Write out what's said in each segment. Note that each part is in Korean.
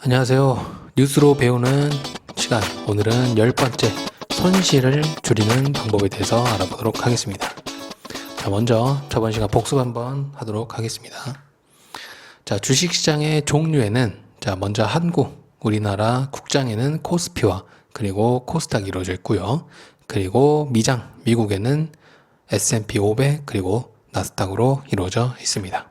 안녕하세요. 뉴스로 배우는 시간. 오늘은 10번째 손실을 줄이는 방법에 대해서 알아보도록 하겠습니다. 자, 먼저 저번 시간 복습 한번 하도록 하겠습니다. 자, 주식시장의 종류에는 먼저 한국, 우리나라 국장에는 코스피와 그리고 코스닥이 이루어져 있고요. 그리고 미장, 미국에는 S&P 500 그리고 나스닥으로 이루어져 있습니다.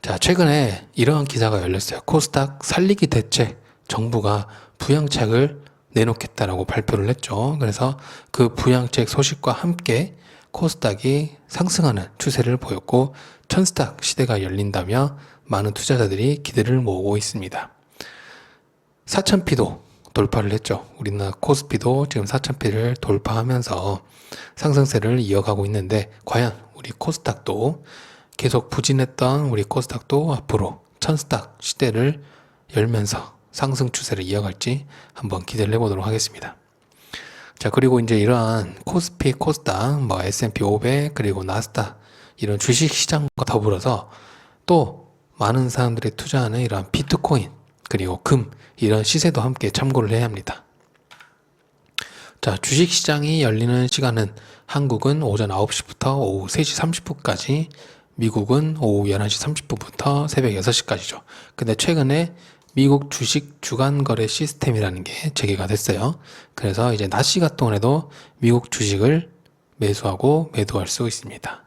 자, 최근에 이러한 기사가 열렸어요. 코스닥 살리기 대책, 정부가 부양책을 내놓겠다라고 발표를 했죠. 그래서 그 부양책 소식과 함께 코스닥이 상승하는 추세를 보였고, 천스탁 시대가 열린다며 많은 투자자들이 기대를 모으고 있습니다. 4,000피도 돌파를 했죠. 우리나라 코스피도 지금 4,000피를 돌파하면서 상승세를 이어가고 있는데, 과연 우리 코스닥도 계속 부진했던 우리 코스닥도 앞으로 천스닥 시대를 열면서 상승 추세를 이어갈지 한번 기대를 해보도록 하겠습니다. 자, 그리고 이제 이러한 코스피, 코스닥, S&P 500 그리고 나스닥 이런 주식 시장과 더불어서 또 많은 사람들이 투자하는 이러한 비트코인 그리고 금 이런 시세도 함께 참고를 해야 합니다. 자, 주식 시장이 열리는 시간은 한국은 오전 9시부터 오후 3시 30분까지, 미국은 오후 11시 30분부터 새벽 6시까지죠. 근데 최근에 미국 주식 주간 거래 시스템이라는 게 재개가 됐어요. 그래서 이제 낮 시간 동안에도 미국 주식을 매수하고 매도할 수 있습니다.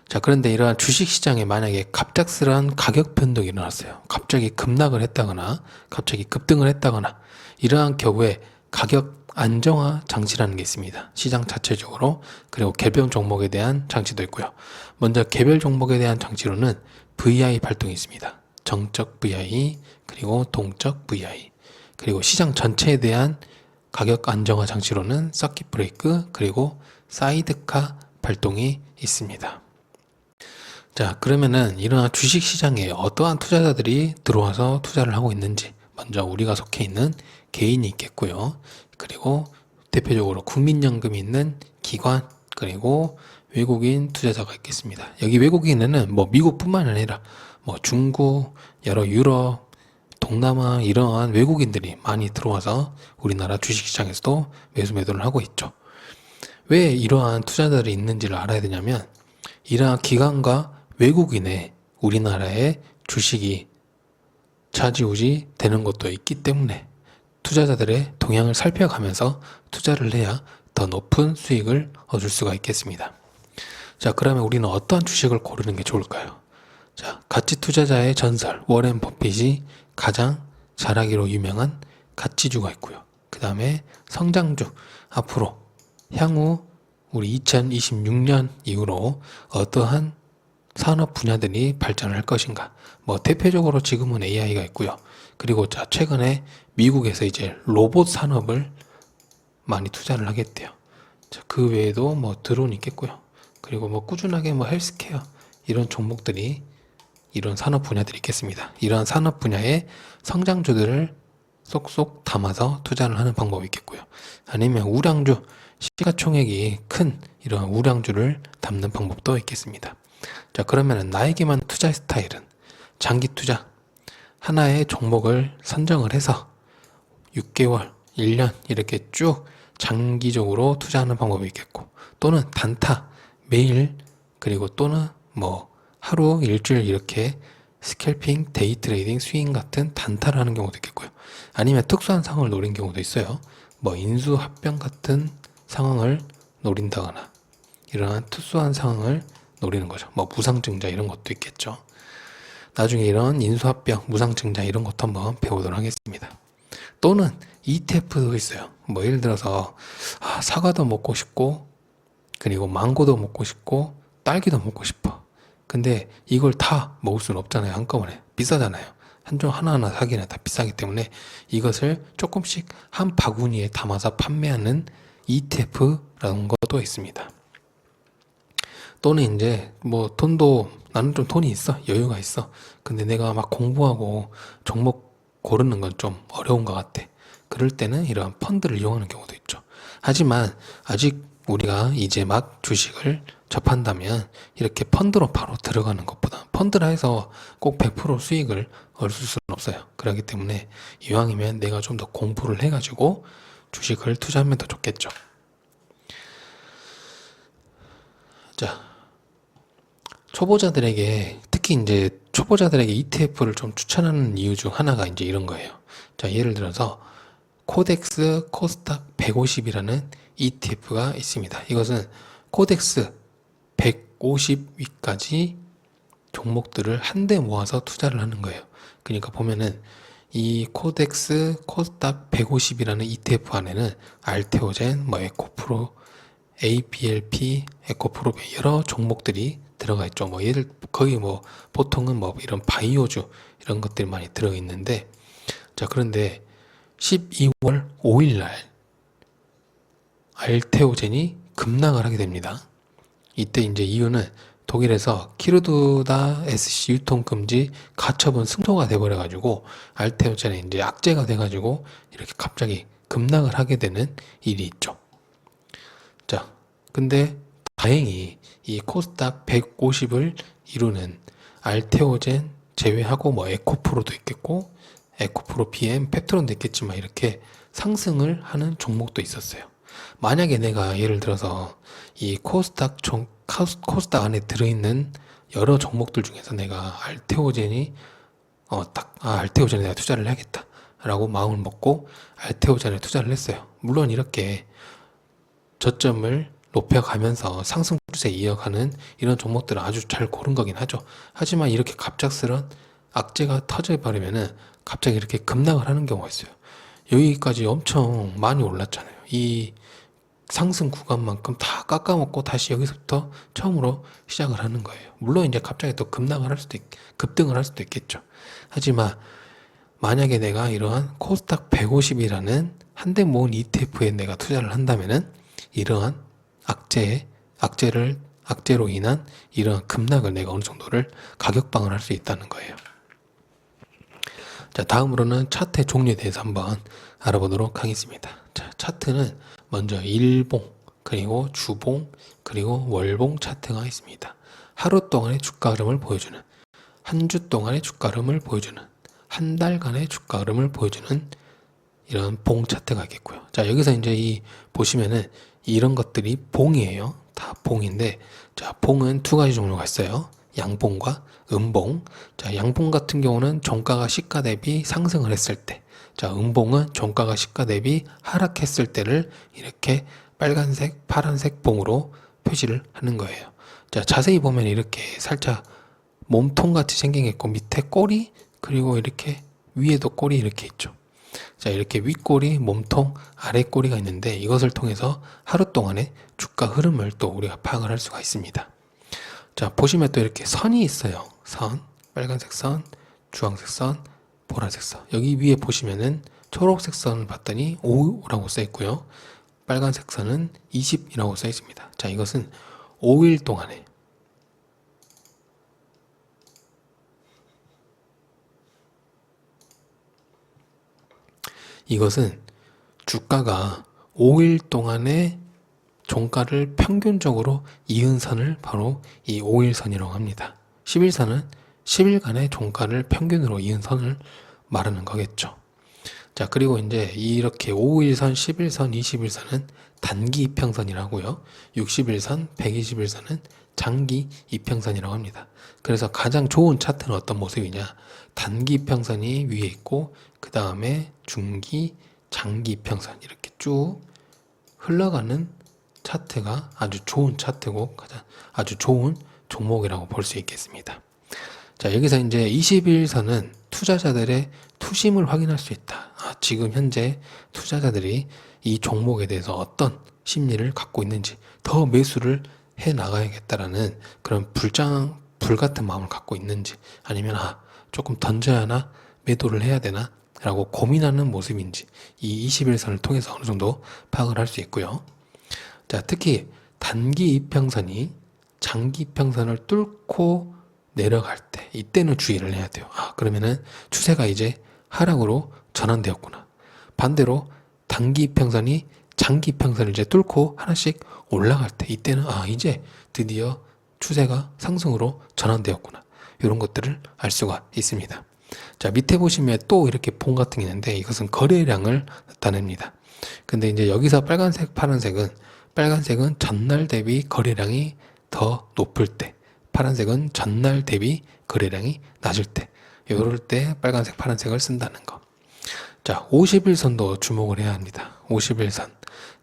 자, 그런데 이러한 주식 시장에 만약에 갑작스러운 가격 변동이 일어났어요. 갑자기 급락을 했다거나 갑자기 급등을 했다거나, 이러한 경우에 가격 안정화 장치라는 게 있습니다. 시장 자체적으로. 그리고 개별 종목에 대한 장치도 있고요. 먼저 개별 종목에 대한 장치로는 VI 발동이 있습니다. 정적 VI 그리고 동적 VI, 그리고 시장 전체에 대한 가격 안정화 장치로는 서킷 브레이크 그리고 사이드카 발동이 있습니다. 자, 그러면은 이러한 주식 시장에 어떠한 투자자들이 들어와서 투자를 하고 있는지, 먼저 우리가 속해 있는 개인이 있겠고요. 그리고 대표적으로 국민연금이 있는 기관, 그리고 외국인 투자자가 있겠습니다. 여기 외국인에는 미국뿐만 아니라 중국, 여러 유럽, 동남아 이러한 외국인들이 많이 들어와서 우리나라 주식시장에서도 매수 매도를 하고 있죠. 왜 이러한 투자자들이 있는지를 알아야 되냐면, 이러한 기관과 외국인의 우리나라의 주식이 좌지우지 되는 것도 있기 때문에 투자자들의 동향을 살펴가면서 투자를 해야 더 높은 수익을 얻을 수가 있겠습니다. 자, 그러면 우리는 어떠한 주식을 고르는 게 좋을까요? 자, 가치 투자자의 전설 워렌 버핏이 가장 잘하기로 유명한 가치주가 있고요. 그 다음에 성장주, 앞으로 향후 우리 2026년 이후로 어떠한 산업 분야들이 발전을 할 것인가. 대표적으로 지금은 AI가 있고요. 그리고 최근에 미국에서 이제 로봇 산업을 많이 투자를 하겠대요. 자, 그 외에도 드론이 있겠고요. 그리고 꾸준하게 헬스케어 이런 종목들이, 이런 산업 분야들이 있겠습니다. 이러한 산업 분야의 성장주들을 쏙쏙 담아서 투자를 하는 방법이 있겠고요. 아니면 우량주, 시가총액이 큰 이러한 우량주를 담는 방법도 있겠습니다. 자, 그러면 나에게만 투자 스타일은 장기 투자, 하나의 종목을 선정을 해서 6개월, 1년 이렇게 쭉 장기적으로 투자하는 방법이 있겠고, 또는 단타, 매일, 그리고 또는 하루, 일주일 이렇게 스캘핑, 데이 트레이딩, 스윙 같은 단타를 하는 경우도 있겠고요. 아니면 특수한 상황을 노린 경우도 있어요. 인수합병 같은 상황을 노린다거나, 이러한 특수한 상황을 노리는 거죠. 무상증자 이런 것도 있겠죠. 나중에 이런 인수합병, 무상증자 이런 것도 한번 배우도록 하겠습니다. 또는 ETF도 있어요. 예를 들어서 사과도 먹고 싶고, 그리고 망고도 먹고 싶고, 딸기도 먹고 싶어. 근데 이걸 다 먹을 수는 없잖아요. 한꺼번에 비싸잖아요. 한 종 하나하나 사기는 다 비싸기 때문에 이것을 조금씩 한 바구니에 담아서 판매하는 ETF라는 것도 있습니다. 또는 이제 돈도, 나는 좀 돈이 있어, 여유가 있어. 근데 내가 막 공부하고 종목 고르는 건 좀 어려운 것 같아. 그럴 때는 이러한 펀드를 이용하는 경우도 있죠. 하지만 아직 우리가 이제 막 주식을 접한다면 이렇게 펀드로 바로 들어가는 것보다 펀드라 해서 꼭 100% 수익을 얻을 수는 없어요. 그렇기 때문에 이왕이면 내가 좀 더 공부를 해가지고 주식을 투자하면 더 좋겠죠. 자, 초보자들에게 특히 이제 초보자들에게 ETF를 좀 추천하는 이유 중 하나가 이제 이런 거예요. 자, 예를 들어서 코덱스 코스닥 150이라는 ETF가 있습니다. 이것은 코덱스 150위까지 종목들을 한데 모아서 투자를 하는 거예요. 그러니까 보면은 이 코덱스 코스닥 150이라는 ETF 안에는 알테오젠, 뭐 에코프로, ABLP, 에코프로 여러 종목들이 들어가 있죠. 뭐 예를 거기 뭐 보통은 뭐 이런 바이오주 이런 것들이 많이 들어 있는데, 자, 그런데 12월 5일 날 알테오젠이 급락을 하게 됩니다. 이때 이제 이유는 독일에서 키루드다 SC 유통 금지 가처분 승소가 돼버려가지고 알테오젠에 이제 악재가 돼가지고 이렇게 갑자기 급락을 하게 되는 일이 있죠. 자, 근데 다행히 이 코스닥 150을 이루는 알테오젠 제외하고 뭐 에코프로도 있겠고 에코프로 PM, 펩트론도 있겠지만 이렇게 상승을 하는 종목도 있었어요. 만약에 내가 예를 들어서 이 코스닥 안에 들어있는 여러 종목들 중에서 내가 알테오젠이 알테오젠에 내가 투자를 해야겠다 라고 마음을 먹고 알테오젠에 투자를 했어요. 물론 이렇게 저점을 높여가면서 상승 추세 이어가는 이런 종목들은 아주 잘 고른 거긴 하죠. 하지만 이렇게 갑작스런 악재가 터져버리면은 갑자기 이렇게 급락을 하는 경우가 있어요. 여기까지 엄청 많이 올랐잖아요. 이 상승 구간만큼 다 깎아먹고 다시 여기서부터 처음으로 시작을 하는 거예요. 물론 이제 갑자기 또 급등을 할 수도 있겠죠. 하지만 만약에 내가 이러한 코스닥 150이라는 한대 모은 ETF에 내가 투자를 한다면은 이러한 악재로 인한 이러한 급락을 내가 어느 정도를 가격방을 할 수 있다는 거예요. 자, 다음으로는 차트의 종류에 대해서 한번 알아보도록 하겠습니다. 자, 차트는 먼저 일봉, 그리고 주봉, 그리고 월봉 차트가 있습니다. 하루 동안의 주가 흐름을 보여주는, 한 주 동안의 주가 흐름을 보여주는, 한 달간의 주가 흐름을 보여주는 이런 봉 차트가 있겠고요. 자, 여기서 이제 보시면은 이런 것들이 봉이에요. 다 봉인데, 자, 봉은 두 가지 종류가 있어요. 양봉과 음봉. 자, 양봉 같은 경우는 종가가 시가 대비 상승을 했을 때, 자, 음봉은 종가가 시가 대비 하락했을 때를 이렇게 빨간색, 파란색 봉으로 표시를 하는 거예요. 자, 자세히 보면 이렇게 살짝 몸통 같이 생긴 게 있고 밑에 꼬리, 그리고 이렇게 위에도 꼬리 이렇게 있죠. 자, 이렇게 윗꼬리, 몸통, 아랫꼬리가 있는데 이것을 통해서 하루 동안의 주가 흐름을 또 우리가 파악을 할 수가 있습니다. 자, 보시면 또 이렇게 선이 있어요. 선, 빨간색 선, 주황색 선, 보라색 선. 여기 위에 보시면은 초록색 선을 봤더니 5라고 써 있고요. 빨간색 선은 20이라고 써 있습니다. 자, 이것은 5일 동안에 이것은 주가가 5일 동안의 종가를 평균적으로 이은 선을 바로 이 5일선이라고 합니다. 10일선은 10일간의 종가를 평균으로 이은 선을 말하는 거겠죠. 자, 그리고 이제 이렇게 5일선, 10일선, 20일선은 단기 이평선이라고요. 60일선, 120일선은 장기 이평선이라고 합니다. 그래서 가장 좋은 차트는 어떤 모습이냐? 단기 이평선이 위에 있고 그 다음에 중기, 장기 이평선 이렇게 쭉 흘러가는 차트가 아주 좋은 차트고 아주 좋은 종목이라고 볼 수 있겠습니다. 자, 여기서 이제 21선은 투자자들의 투심을 확인할 수 있다. 지금 현재 투자자들이 이 종목에 대해서 어떤 심리를 갖고 있는지 더 매수를 해 나가야겠다라는 그런 불같은 마음을 갖고 있는지 아니면 조금 던져야 하나 매도를 해야 되나 라고 고민하는 모습인지 이 21선을 통해서 어느 정도 파악을 할 수 있고요. 자, 특히 단기 이평선이 장기 이평선을 뚫고 내려갈 때 이때는 주의를 해야 돼요. 그러면은 추세가 이제 하락으로 전환되었구나. 반대로 단기 이평선이 장기 평선을 이제 뚫고 하나씩 올라갈 때, 이때는 이제 드디어 추세가 상승으로 전환되었구나, 이런 것들을 알 수가 있습니다. 자, 밑에 보시면 또 이렇게 봉 같은 게 있는데, 이것은 거래량을 나타냅니다. 근데 이제 여기서 빨간색, 빨간색은 전날 대비 거래량이 더 높을 때, 파란색은 전날 대비 거래량이 낮을 때, 이럴 때 빨간색, 파란색을 쓴다는 거. 자, 50일선도 주목을 해야 합니다. 50일선.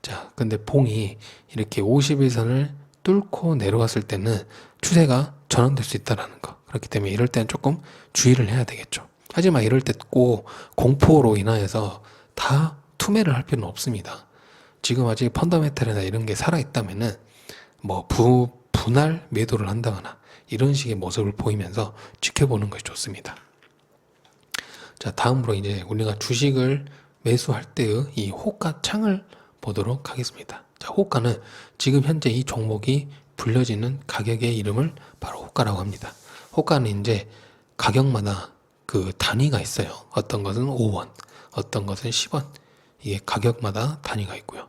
자, 근데 봉이 이렇게 50일선을 뚫고 내려왔을 때는 추세가 전환될 수 있다는 거. 그렇기 때문에 이럴 때는 조금 주의를 해야 되겠죠. 하지만 이럴 때 꼭 공포로 인하여서 다 투매를 할 필요는 없습니다. 지금 아직 펀더멘탈이나 이런 게 살아있다면은 뭐 분할 매도를 한다거나 이런 식의 모습을 보이면서 지켜보는 것이 좋습니다. 자, 다음으로 이제 우리가 주식을 매수할 때의 이 호가 창을 보도록 하겠습니다. 자, 호가는 지금 현재 이 종목이 불려지는 가격의 이름을 바로 호가라고 합니다. 호가는 이제 가격마다 그 단위가 있어요. 어떤 것은 5원, 어떤 것은 10원. 이게 가격마다 단위가 있고요.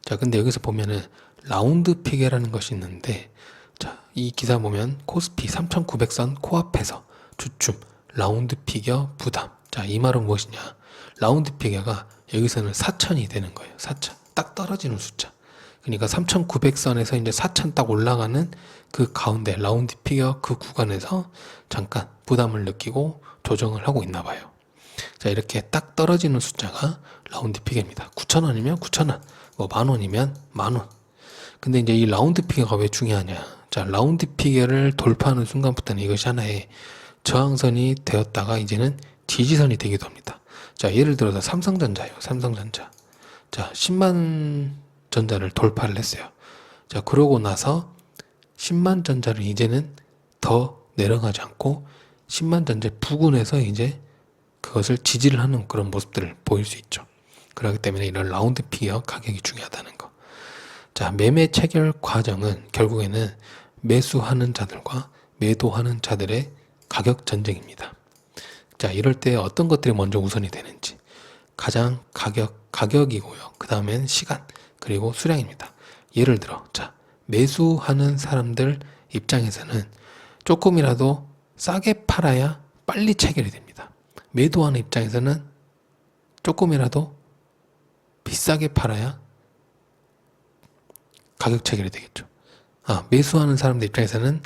자, 근데 여기서 보면은 라운드 피겨라는 것이 있는데, 자, 이 기사 보면 코스피 3900선 코앞에서 주춤, 라운드 피겨 부담. 자, 이 말은 무엇이냐? 라운드 피겨가 여기서는 4000이 되는 거예요. 4000. 딱 떨어지는 숫자. 그러니까 3900선에서 이제 4000 딱 올라가는 그 가운데 라운드 피겨 그 구간에서 잠깐 부담을 느끼고 조정을 하고 있나 봐요. 자, 이렇게 딱 떨어지는 숫자가 라운드 피겨입니다. 9,000원이면 9,000원, 뭐 만원이면 만원. 근데 이제 이 라운드 피겨가 왜 중요하냐? 자, 라운드 피겨를 돌파하는 순간부터는 이것이 하나의 저항선이 되었다가 이제는 지지선이 되기도 합니다. 자, 예를 들어서 삼성전자예요. 삼성전자. 자, 10만 전자를 돌파를 했어요. 자, 그러고 나서 10만 전자를 이제는 더 내려가지 않고 10만 전자 부근에서 이제 그것을 지지를 하는 그런 모습들을 보일 수 있죠. 그렇기 때문에 이런 라운드 피겨 가격이 중요하다는 거. 자, 매매 체결 과정은 결국에는 매수하는 자들과 매도하는 자들의 가격 전쟁입니다. 자, 이럴 때 어떤 것들이 먼저 우선이 되는지. 가장 가격이고요. 그 다음엔 시간, 그리고 수량입니다. 예를 들어, 자, 매수하는 사람들 입장에서는 조금이라도 싸게 팔아야 빨리 체결이 됩니다. 매도하는 입장에서는 조금이라도 비싸게 팔아야 가격 체결이 되겠죠. 매수하는 사람들 입장에서는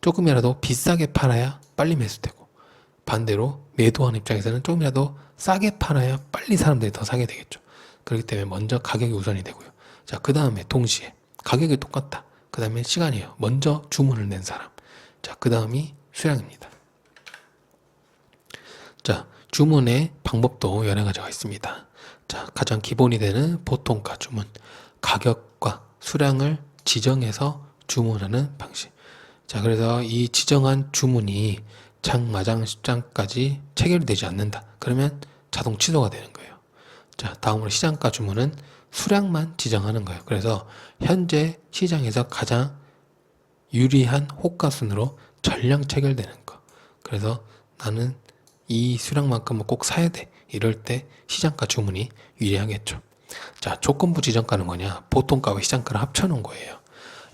조금이라도 비싸게 팔아야 빨리 매수되고, 반대로 매도하는 입장에서는 조금이라도 싸게 팔아야 빨리 사람들이 더 사게 되겠죠. 그렇기 때문에 먼저 가격이 우선이 되고요. 자, 그 다음에 동시에 가격이 똑같다. 그 다음에 시간이에요. 먼저 주문을 낸 사람. 자, 그 다음이 수량입니다. 자, 주문의 방법도 여러 가지가 있습니다. 자, 가장 기본이 되는 보통가 주문. 가격과 수량을 지정해서 주문하는 방식. 자, 그래서 이 지정한 주문이 장마장 시장까지 체결되지 않는다. 그러면 자동 취소가 되는 거예요. 자, 다음으로 시장가 주문은 수량만 지정하는 거예요. 그래서 현재 시장에서 가장 유리한 호가순으로 전량 체결되는 거. 그래서 나는 이 수량만큼은 꼭 사야 돼. 이럴 때 시장가 주문이 유리하겠죠. 자, 조건부 지정가는 뭐냐? 보통가와 시장가를 합쳐놓은 거예요.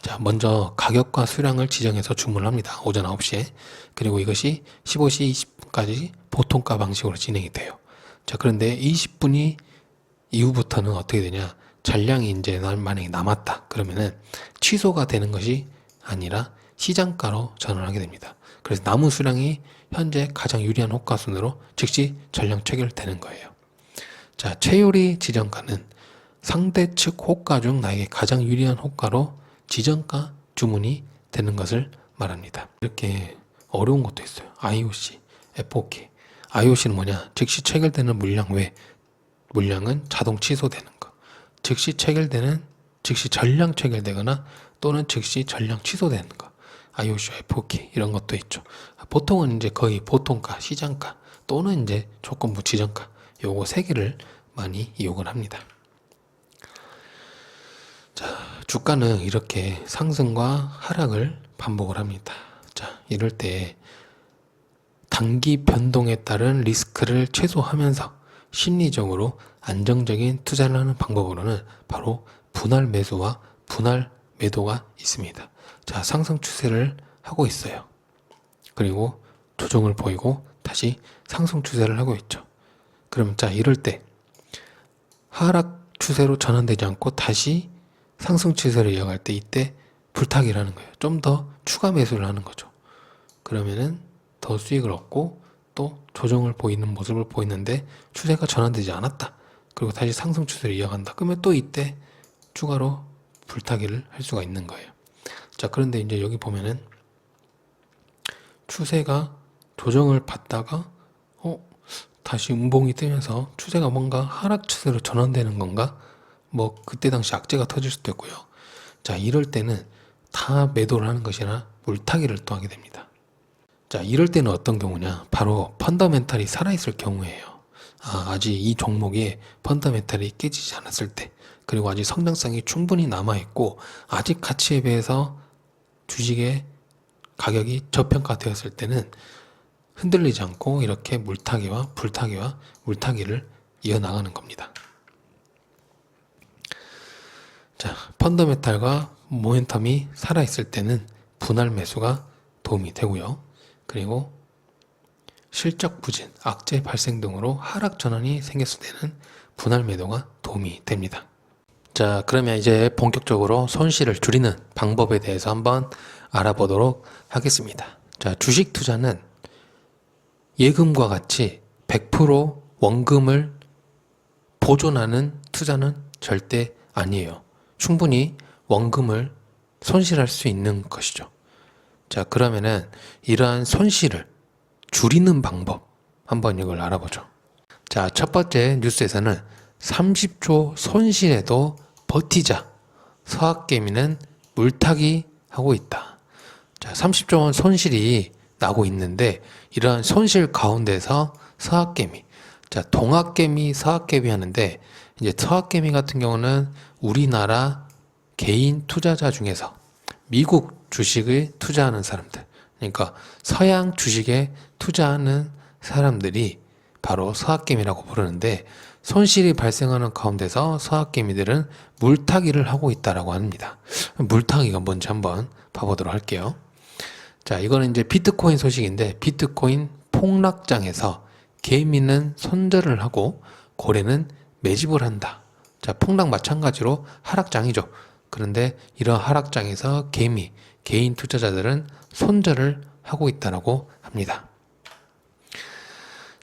자, 먼저 가격과 수량을 지정해서 주문을 합니다. 오전 9시에. 그리고 이것이 15시 20분까지 보통가 방식으로 진행이 돼요. 자, 그런데 20분이 이후부터는 어떻게 되냐? 잔량이 이제 만약에 남았다. 그러면은 취소가 되는 것이 아니라 시장가로 전환하게 됩니다. 그래서 남은 수량이 현재 가장 유리한 호가순으로 즉시 전량 체결되는 거예요. 자, 최유리 지정가는 상대 측 호가 중 나에게 가장 유리한 호가로 지정가 주문이 되는 것을 말합니다. 이렇게 어려운 것도 있어요. IOC, FOK. IOC는 뭐냐? 즉시 체결되는 물량 외 물량은 자동 취소되는 거. 즉시 전량 체결되거나 또는 즉시 전량 취소되는 거. IOC, FOK 이런 것도 있죠. 보통은 이제 거의 보통가, 시장가 또는 이제 조건부 지정가 요거 세 개를 많이 이용을 합니다. 자, 주가는 이렇게 상승과 하락을 반복을 합니다. 자, 이럴 때 단기 변동에 따른 리스크를 최소화하면서 심리적으로 안정적인 투자를 하는 방법으로는 바로 분할 매수와 분할 매도가 있습니다. 자, 상승 추세를 하고 있어요. 그리고 조정을 보이고 다시 상승 추세를 하고 있죠. 그러면 자, 이럴 때 하락 추세로 전환되지 않고 다시 상승 추세를 이어갈 때 이때 불타기를 하는 거예요. 좀 더 추가 매수를 하는 거죠. 그러면은 더 수익을 얻고 또 조정을 보이는 모습을 보이는데 추세가 전환되지 않았다. 그리고 다시 상승 추세를 이어간다. 그러면 또 이때 추가로 불타기를 할 수가 있는 거예요. 자, 그런데 이제 여기 보면은 추세가 조정을 받다가 다시 음봉이 뜨면서 추세가 뭔가 하락 추세로 전환되는 건가? 뭐 그때 당시 악재가 터질 수도 있고요. 자, 이럴 때는 다 매도를 하는 것이나 물타기를 또 하게 됩니다. 자, 이럴 때는 어떤 경우냐? 바로 펀더멘탈이 살아있을 경우예요. 아직 이 종목의 펀더멘탈이 깨지지 않았을 때, 그리고 아직 성장성이 충분히 남아있고 아직 가치에 비해서 주식의 가격이 저평가되었을 때는 흔들리지 않고 이렇게 물타기와 불타기와 물타기를 이어나가는 겁니다. 자, 펀더멘탈과 모멘텀이 살아있을 때는 분할 매수가 도움이 되고요. 그리고 실적 부진, 악재 발생 등으로 하락 전환이 생겼을 때는 분할 매도가 도움이 됩니다. 자, 그러면 이제 본격적으로 손실을 줄이는 방법에 대해서 한번 알아보도록 하겠습니다. 자, 주식 투자는 예금과 같이 100% 원금을 보존하는 투자는 절대 아니에요. 충분히 원금을 손실할 수 있는 것이죠. 자, 그러면은 이러한 손실을 줄이는 방법 한번 이걸 알아보죠. 자, 첫 번째 뉴스에서는 30조 손실에도 버티자. 서학개미는 물타기 하고 있다. 자, 30조 원 손실이 나고 있는데 이러한 손실 가운데서 서학개미, 자, 동학개미, 서학개미 하는데 이제 서학개미 같은 경우는 우리나라 개인 투자자 중에서 미국 주식을 투자하는 사람들, 그러니까 서양 주식에 투자하는 사람들이 바로 서학개미라고 부르는데 손실이 발생하는 가운데서 서학개미들은 물타기를 하고 있다라고 합니다. 물타기가 뭔지 한번 봐보도록 할게요. 자, 이거는 이제 비트코인 소식인데 비트코인 폭락장에서 개미는 손절을 하고 고래는 매집을 한다. 자, 폭락 마찬가지로 하락장이죠. 그런데 이런 하락장에서 개인 투자자들은 손절을 하고 있다라고 합니다.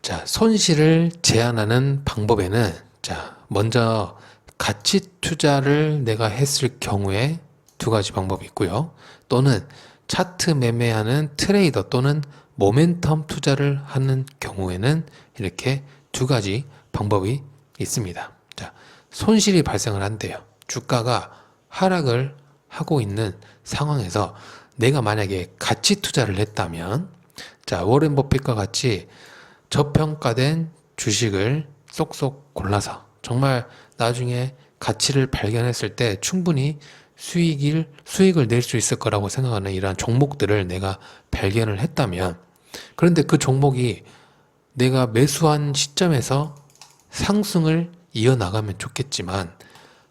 자, 손실을 제한하는 방법에는 자, 먼저 가치 투자를 내가 했을 경우에 두 가지 방법이 있고요. 또는 차트 매매하는 트레이더 또는 모멘텀 투자를 하는 경우에는 이렇게 두 가지 방법이 있습니다. 자, 손실이 발생을 한대요. 주가가 하락을 하고 있는 상황에서 내가 만약에 가치 투자를 했다면, 자, 워렌 버핏과 같이 저평가된 주식을 쏙쏙 골라서 정말 나중에 가치를 발견했을 때 충분히 수익을 낼 수 있을 거라고 생각하는 이러한 종목들을 내가 발견을 했다면, 그런데 그 종목이 내가 매수한 시점에서 상승을 이어나가면 좋겠지만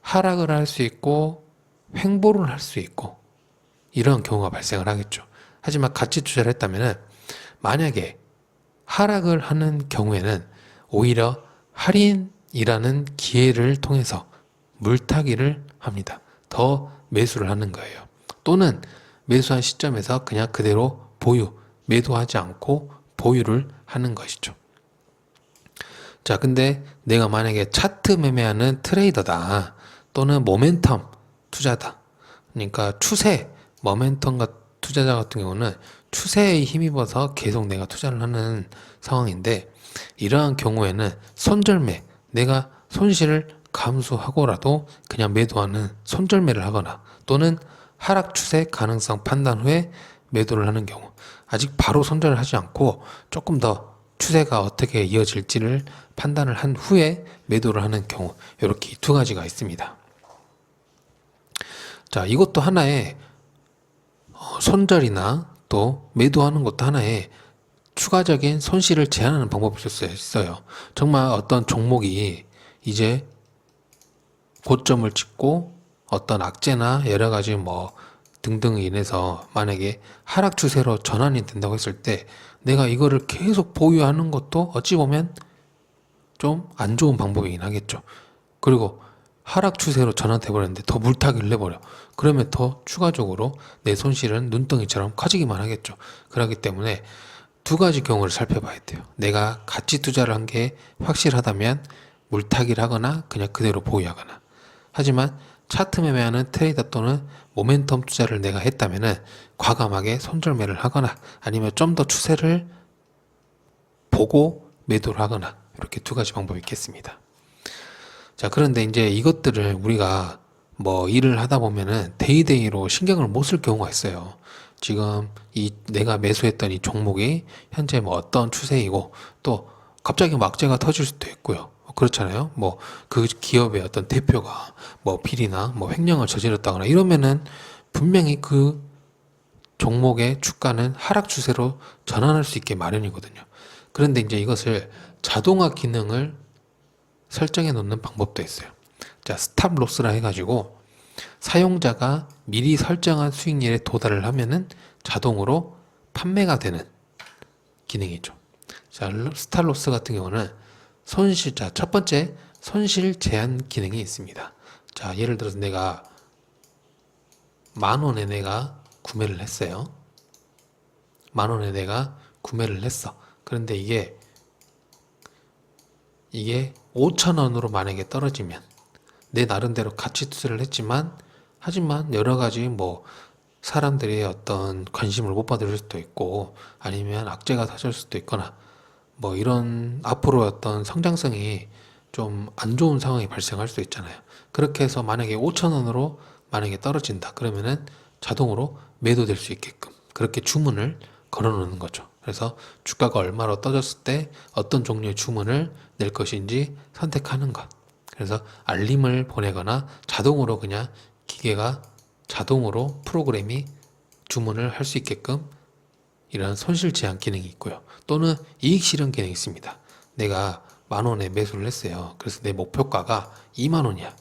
하락을 할 수 있고 횡보를 할 수 있고 이런 경우가 발생을 하겠죠. 하지만 가치 투자를 했다면 만약에 하락을 하는 경우에는 오히려 할인이라는 기회를 통해서 물타기를 합니다. 더 매수를 하는 거예요. 또는 매수한 시점에서 그냥 그대로 매도하지 않고 보유를 하는 것이죠. 자, 근데 내가 만약에 차트 매매하는 트레이더다. 또는 모멘텀 투자다. 그러니까 추세, 모멘텀 투자자 같은 경우는 추세에 힘입어서 계속 내가 투자를 하는 상황인데 이러한 경우에는 손절매, 내가 손실을 감수하고라도 그냥 매도하는 손절매를 하거나 또는 하락 추세 가능성 판단 후에 매도를 하는 경우, 아직 바로 손절을 하지 않고 조금 더 추세가 어떻게 이어질지를 판단을 한 후에 매도를 하는 경우, 이렇게 두 가지가 있습니다. 자, 이것도 하나의 손절이나 또 매도하는 것도 하나의 추가적인 손실을 제한하는 방법이 있어요. 정말 어떤 종목이 이제 고점을 찍고 어떤 악재나 여러 가지 뭐 등등에 인해서 만약에 하락 추세로 전환이 된다고 했을 때 내가 이거를 계속 보유하는 것도 어찌 보면 좀 안 좋은 방법이긴 하겠죠. 그리고 하락 추세로 전환돼 버렸는데 더 물타기를 내버려. 그러면 더 추가적으로 내 손실은 눈덩이처럼 커지기만 하겠죠. 그렇기 때문에 두 가지 경우를 살펴봐야 돼요. 내가 가치 투자를 한 게 확실하다면 물타기를 하거나 그냥 그대로 보유하거나. 하지만 차트 매매하는 트레이더 또는 모멘텀 투자를 내가 했다면은 과감하게 손절매를 하거나 아니면 좀 더 추세를 보고 매도를 하거나 이렇게 두 가지 방법이 있겠습니다. 자, 그런데 이제 이것들을 우리가 뭐 일을 하다 보면은 데이데이로 신경을 못 쓸 경우가 있어요. 지금 이 내가 매수했던 이 종목이 현재 뭐 어떤 추세이고 또 갑자기 뭐 악재가 터질 수도 있고요. 그렇잖아요. 뭐 그 기업의 어떤 대표가 뭐 비리나 뭐 횡령을 저질렀다거나 이러면은 분명히 그 종목의 주가는 하락 추세로 전환할 수 있게 마련이거든요. 그런데 이제 이것을 자동화 기능을 설정해 놓는 방법도 있어요. 자, 스탑 로스라 해가지고 사용자가 미리 설정한 수익률에 도달을 하면은 자동으로 판매가 되는 기능이죠. 자, 스탑 로스 같은 경우는 자, 첫 번째 손실 제한 기능이 있습니다. 자, 예를 들어서 내가 10,000원에 내가 구매를 했어요. 10,000원에 내가 구매를 했어. 그런데 이게 5,000원으로 만약에 떨어지면 내 나름대로 가치 투자를 했지만 하지만 여러 가지 뭐 사람들이 어떤 관심을 못 받을 수도 있고 아니면 악재가 터질 수도 있거나 뭐 이런 앞으로 어떤 성장성이 좀 안 좋은 상황이 발생할 수 있잖아요. 그렇게 해서 만약에 5,000원으로 만약에 떨어진다 그러면은 자동으로 매도될 수 있게끔 그렇게 주문을 걸어 놓는 거죠. 그래서 주가가 얼마로 떨어졌을 때 어떤 종류의 주문을 낼 것인지 선택하는 것. 그래서 알림을 보내거나 자동으로 그냥 기계가 자동으로 프로그램이 주문을 할 수 있게끔 이런 손실 제한 기능이 있고요. 또는 이익 실현 기능이 있습니다. 내가 10,000원에 매수를 했어요. 그래서 내 목표가가 20,000원이야.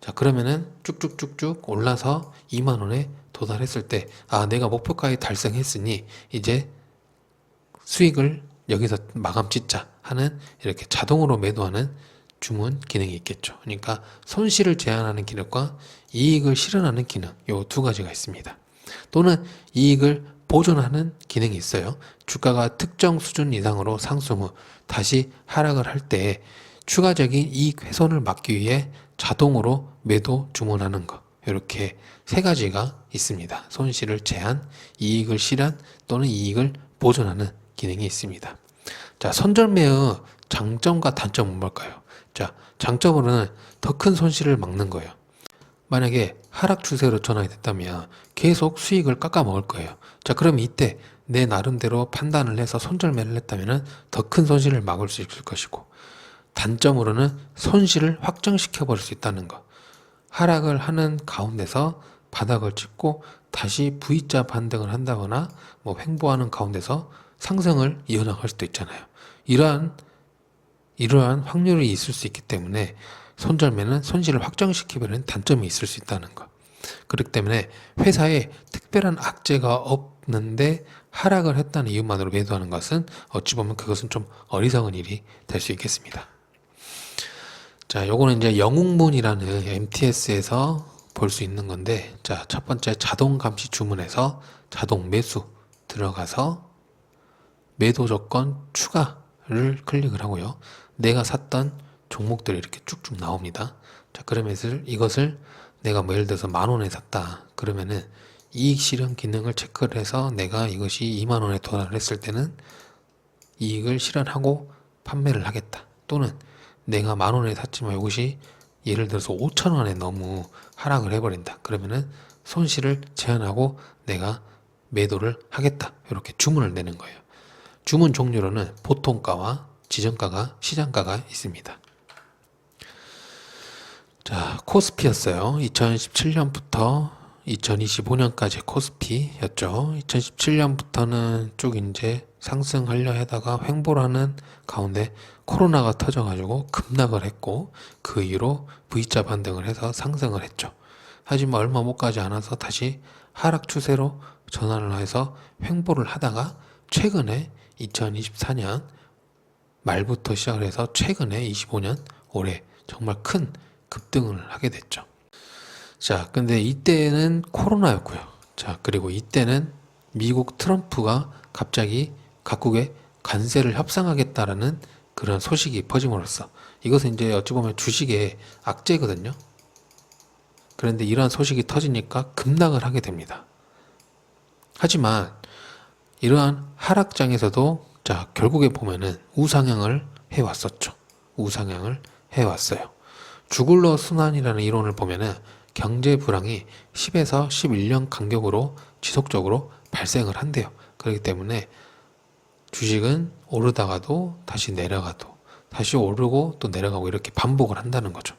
자, 그러면은 쭉쭉쭉쭉 올라서 20,000원에 도달했을 때, 아, 내가 목표가에 달성했으니 이제 수익을 여기서 마감 짓자 하는 이렇게 자동으로 매도하는 주문 기능이 있겠죠. 그러니까 손실을 제한하는 기능과 이익을 실현하는 기능, 요 두 가지가 있습니다. 또는 이익을 보존하는 기능이 있어요. 주가가 특정 수준 이상으로 상승 후 다시 하락을 할 때 추가적인 이익 훼손을 막기 위해 자동으로 매도 주문하는 것. 이렇게 세 가지가 있습니다. 손실을 제한, 이익을 실현 또는 이익을 보존하는 기능이 있습니다. 자, 손절매의 장점과 단점은 뭘까요? 자, 장점으로는 더 큰 손실을 막는 거예요. 만약에 하락 추세로 전환이 됐다면 계속 수익을 깎아 먹을 거예요. 자, 그럼 이때 내 나름대로 판단을 해서 손절매를 했다면 더 큰 손실을 막을 수 있을 것이고, 단점으로는 손실을 확정시켜 버릴 수 있다는 것. 하락을 하는 가운데서 바닥을 찍고 다시 V자 반등을 한다거나 뭐 횡보하는 가운데서 상승을 이어나갈 수도 있잖아요. 이러한 확률이 있을 수 있기 때문에 손절매는 손실을 확정시키려는 단점이 있을 수 있다는 것. 그렇기 때문에 회사에 특별한 악재가 없는데 하락을 했다는 이유만으로 매도하는 것은 어찌 보면 그것은 좀 어리석은 일이 될 수 있겠습니다. 자, 요거는 이제 영웅문이라는 MTS에서 볼 수 있는 건데, 자, 첫 번째 자동 감시 주문에서 자동 매수 들어가서 매도 조건 추가를 클릭을 하고요. 내가 샀던 종목들이 이렇게 쭉쭉 나옵니다. 자, 그러면 이것을 내가 뭐 예를 들어서 10,000원에 샀다. 그러면은 이익 실현 기능을 체크를 해서 내가 이것이 20,000원에 도달했을 때는 이익을 실현하고 판매를 하겠다. 또는 내가 10,000원에 샀지만 이것이 예를 들어서 5,000원에 너무 하락을 해버린다. 그러면은 손실을 제한하고 내가 매도를 하겠다. 이렇게 주문을 내는 거예요. 주문 종류로는 보통가와 지정가가 시장가가 있습니다. 자, 코스피였어요. 2017년부터 2025년까지 코스피였죠. 2017년부터는 쭉 이제 상승하려 하다가 횡보를 하는 가운데 코로나가 터져가지고 급락을 했고, 그 이후로 V자 반등을 해서 상승을 했죠. 하지만 얼마 못 가지 않아서 다시 하락 추세로 전환을 해서 횡보를 하다가 최근에 2024년 말부터 시작을 해서 최근에 25년 올해 정말 큰 급등을 하게 됐죠. 자, 근데 이때는 코로나였고요. 자, 그리고 이때는 미국 트럼프가 갑자기 각국에 관세를 협상하겠다라는 그런 소식이 퍼짐으로써, 이것은 이제 어찌 보면 주식의 악재거든요. 그런데 이러한 소식이 터지니까 급락을 하게 됩니다. 하지만 이러한 하락장에서도 자, 결국에 보면은 우상향을 해왔었죠. 우상향을 해왔어요. 주글러 순환이라는 이론을 보면은 경제 불황이 10에서 11년 간격으로 지속적으로 발생을 한대요. 그렇기 때문에 주식은 오르다가도 다시 내려가도 다시 오르고 또 내려가고 이렇게 반복을 한다는 거죠.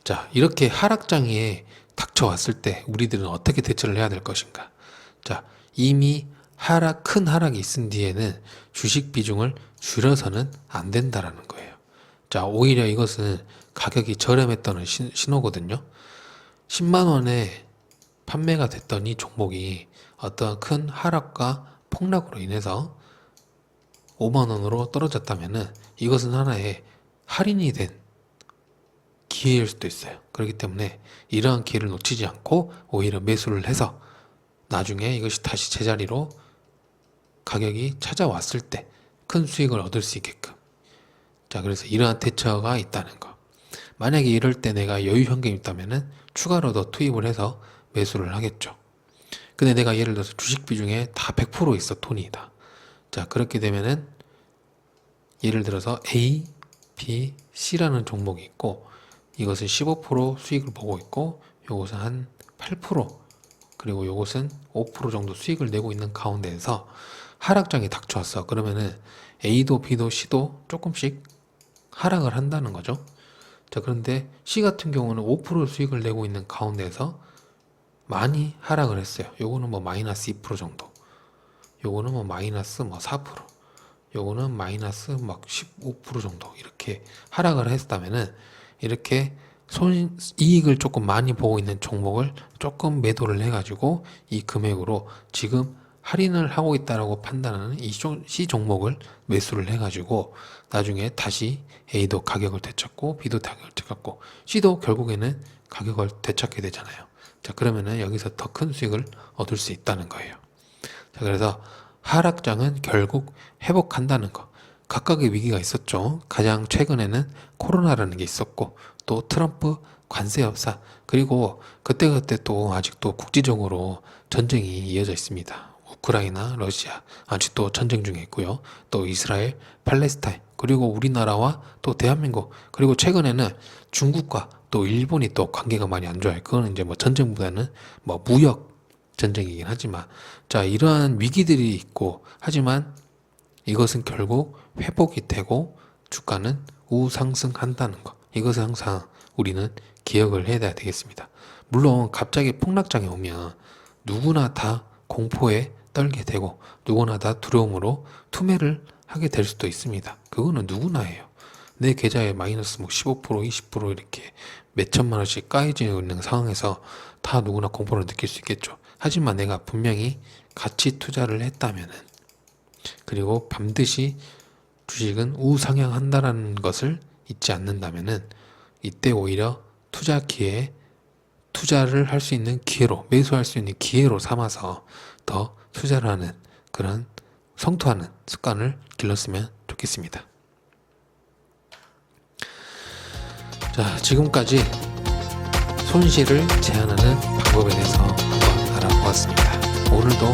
자, 이렇게 하락장에 닥쳐왔을 때 우리들은 어떻게 대처를 해야 될 것인가? 자, 이미 큰 하락이 있은 뒤에는 주식 비중을 줄여서는 안 된다라는 거예요. 자, 오히려 이것은 가격이 저렴했다는 신호거든요. 10만 원에 판매가 됐던 이 종목이 어떤 큰 하락과 폭락으로 인해서 5만 원으로 떨어졌다면은 이것은 하나의 할인이 된 기회일 수도 있어요. 그렇기 때문에 이러한 기회를 놓치지 않고 오히려 매수를 해서 나중에 이것이 다시 제자리로 가격이 찾아왔을 때 큰 수익을 얻을 수 있게끔. 자, 그래서 이러한 대처가 있다는 거. 만약에 이럴 때 내가 여유 현금이 있다면은 추가로 더 투입을 해서 매수를 하겠죠. 근데 내가 예를 들어서 주식 비중에 다 100% 있어, 돈이다. 자, 그렇게 되면은 예를 들어서 A, B, C라는 종목이 있고, 이것은 15% 수익을 보고 있고, 요것은 한 8%, 그리고 요것은 5% 정도 수익을 내고 있는 가운데에서 하락장이 닥쳐왔어. 그러면은 A도 B도 C도 조금씩 하락을 한다는 거죠. 자, 그런데 C 같은 경우는 5% 수익을 내고 있는 가운데에서 많이 하락을 했어요. 요거는 뭐 마이너스 2% 정도, 요거는 뭐 마이너스 뭐 4%, 요거는 마이너스 막 15% 정도 이렇게 하락을 했다면은 이렇게 이익을 조금 많이 보고 있는 종목을 조금 매도를 해가지고 이 금액으로 지금 할인을 하고 있다라고 판단하는 이 C 종목을 매수를 해가지고 나중에 다시 A도 가격을 되찾고 B도 가격을 되찾고 C도 결국에는 가격을 되찾게 되잖아요. 자, 그러면은 여기서 더 큰 수익을 얻을 수 있다는 거예요. 자, 그래서 하락장은 결국 회복한다는 거. 각각의 위기가 있었죠. 가장 최근에는 코로나라는 게 있었고, 또 트럼프 관세 협상, 그리고 그때그때 또 아직도 국지적으로 전쟁이 이어져 있습니다. 우크라이나, 러시아 아직도 전쟁 중에 있고요. 또 이스라엘, 팔레스타인, 그리고 우리나라와 또 대한민국, 그리고 최근에는 중국과 또 일본이 또 관계가 많이 안 좋아요. 그거는 이제 뭐 전쟁보다는 뭐 무역 전쟁이긴 하지만, 자, 이러한 위기들이 있고, 하지만 이것은 결국 회복이 되고 주가는 우상승한다는 것. 이것을 항상 우리는 기억을 해야 되겠습니다. 물론 갑자기 폭락장에 오면 누구나 다 공포에 떨게 되고 누구나 다 두려움으로 투매를 하게 될 수도 있습니다. 그거는 누구나 해요. 내 계좌에 마이너스 뭐 15%, 20% 이렇게 몇 천만 원씩 까여지고 있는 상황에서 다 누구나 공포를 느낄 수 있겠죠. 하지만 내가 분명히 같이 투자를 했다면은, 그리고 반드시 주식은 우상향한다라는 것을 잊지 않는다면은 이때 오히려 투자 기회에 투자를 할 수 있는 기회로, 매수할 수 있는 기회로 삼아서 더 투자를 하는 그런 성투하는 습관을 길렀으면 좋겠습니다. 자, 지금까지 손실을 제한하는 방법에 대해서 한번 알아보았습니다. 오늘도